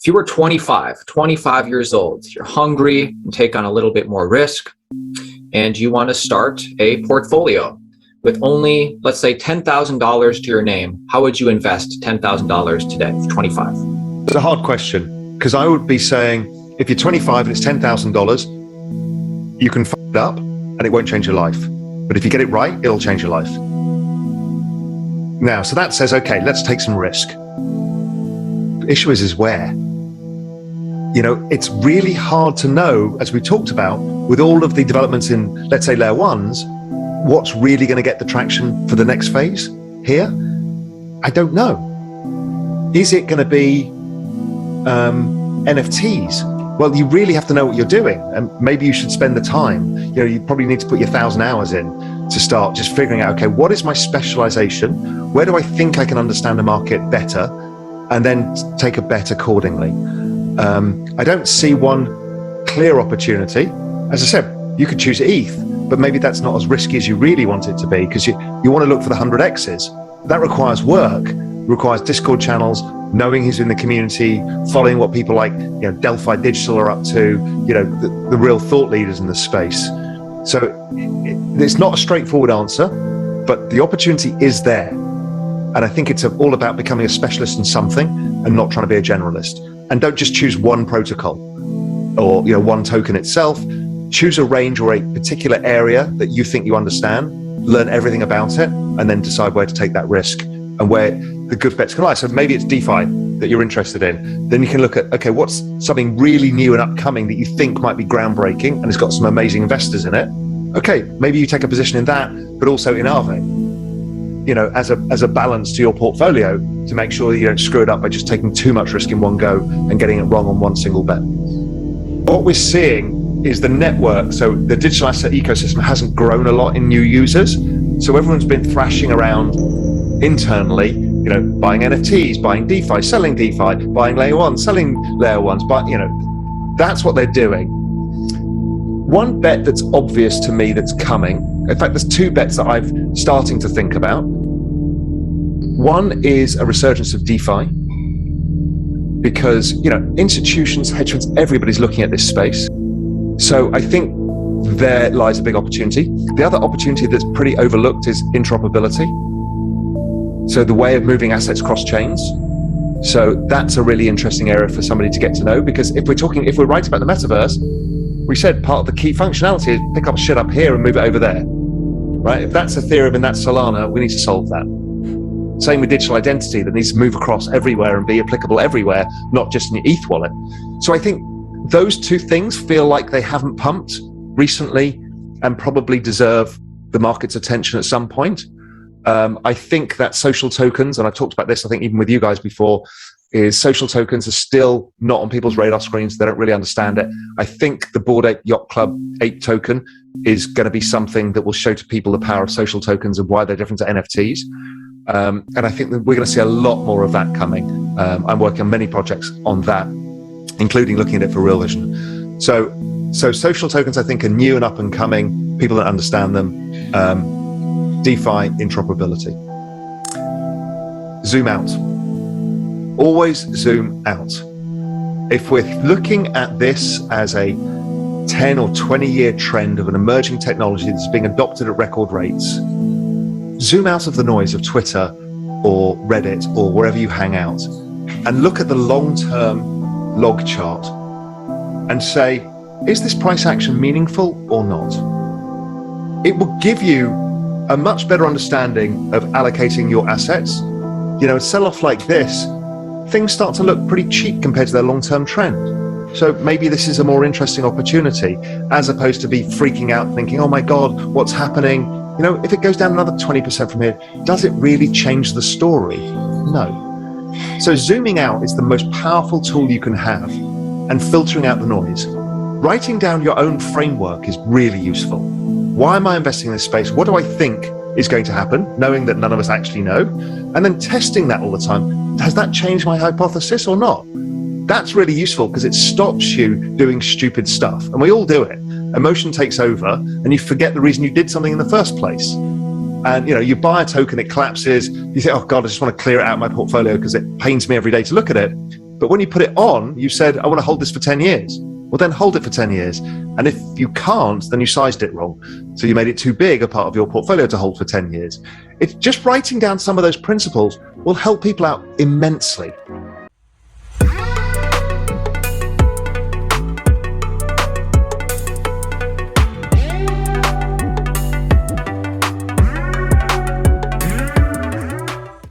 If you were 25 years old, you're hungry, you take on a little bit more risk, and you want to start a portfolio with only, let's say, $10,000 to your name, how would you invest $10,000 today for 25? It's a hard question, because I would be saying, if you're 25 and it's $10,000, you can fuck it up and it won't change your life. But if you get it right, it'll change your life. Now, so that says, okay, let's take some risk. The issue is where? You know, it's really hard to know, as we talked about, with all of the developments in, let's say, layer ones, what's really going to get the traction for the next phase here? I don't know. Is it going to be NFTs? Well, you really have to know what you're doing, and maybe you should spend the time. You know, you probably need to put your 1,000 hours in to start just figuring out, okay, what is my specialization? Where do I think I can understand the market better? And then take a bet accordingly. I don't see one clear opportunity. As I said, you could choose ETH, but maybe that's not as risky as you really want it to be, because you want to look for the 100Xs. That requires work, requires Discord channels, knowing who's in the community, following what people like, you know, Delphi Digital are up to, you know, the real thought leaders in the space. So it's not a straightforward answer, but the opportunity is there. And I think it's all about becoming a specialist in something and not trying to be a generalist. And don't just choose one protocol or, you know, one token itself. Choose a range or a particular area that you think you understand, learn everything about it, and then decide where to take that risk and where the good bets can lie. So maybe it's DeFi that you're interested in. Then you can look at, okay, what's something really new and upcoming that you think might be groundbreaking and it's got some amazing investors in it. Okay, maybe you take a position in that, but also in Aave, you know, as a balance to your portfolio to make sure that you don't screw it up by just taking too much risk in one go and getting it wrong on one single bet. What we're seeing is the network, so the digital asset ecosystem hasn't grown a lot in new users. So everyone's been thrashing around internally, you know, buying NFTs, buying DeFi, selling DeFi, buying layer one, selling layer ones, but, you know, that's what they're doing. One bet that's obvious to me that's coming, in fact, there's two bets that I'm starting to think about. One is a resurgence of DeFi, because, you know, institutions, hedge funds, everybody's looking at this space. So I think there lies a big opportunity. The other opportunity that's pretty overlooked is interoperability. So the way of moving assets cross chains. So that's a really interesting area for somebody to get to know, because if we're right about the metaverse, we said part of the key functionality is pick up shit up here and move it over there, right? If that's Ethereum and that's Solana, we need to solve that. Same with digital identity, that needs to move across everywhere and be applicable everywhere, not just in your ETH wallet. So I think those two things feel like they haven't pumped recently and probably deserve the market's attention at some point. I think that social tokens, and I've talked about this, I think even with you guys before, is social tokens are still not on people's radar screens. They don't really understand it. I think the Bored Ape Yacht Club 8 token is going to be something that will show to people the power of social tokens and why they're different to NFTs. And I think that we're going to see a lot more of that coming. I'm working on many projects on that, including looking at it for Real Vision. So social tokens, I think, are new and up and coming. People don't understand them. DeFi, interoperability. Zoom out. Always zoom out. If we're looking at this as a 10 or 20-year trend of an emerging technology that's being adopted at record rates, zoom out of the noise of Twitter or Reddit or wherever you hang out and look at the long-term log chart and say, is this price action meaningful or not? It will give you a much better understanding of allocating your assets. You know, a sell-off like this, things start to look pretty cheap compared to their long-term trend. So maybe this is a more interesting opportunity, as opposed to be freaking out thinking, oh my God, what's happening? You know, if it goes down another 20% from here, does it really change the story? No. So zooming out is the most powerful tool you can have, and filtering out the noise. Writing down your own framework is really useful. Why am I investing in this space? What do I think is going to happen, knowing that none of us actually know? And then testing that all the time. Has that changed my hypothesis or not? That's really useful because it stops you doing stupid stuff. And we all do it. Emotion takes over and you forget the reason you did something in the first place. And, you know, you buy a token, it collapses. You think, oh God, I just want to clear it out of my portfolio because it pains me every day to look at it. But when you put it on, you said, I want to hold this for 10 years. Well, then hold it for 10 years. And if you can't, then you sized it wrong. So you made it too big a part of your portfolio to hold for 10 years. It's just writing down some of those principles will help people out immensely.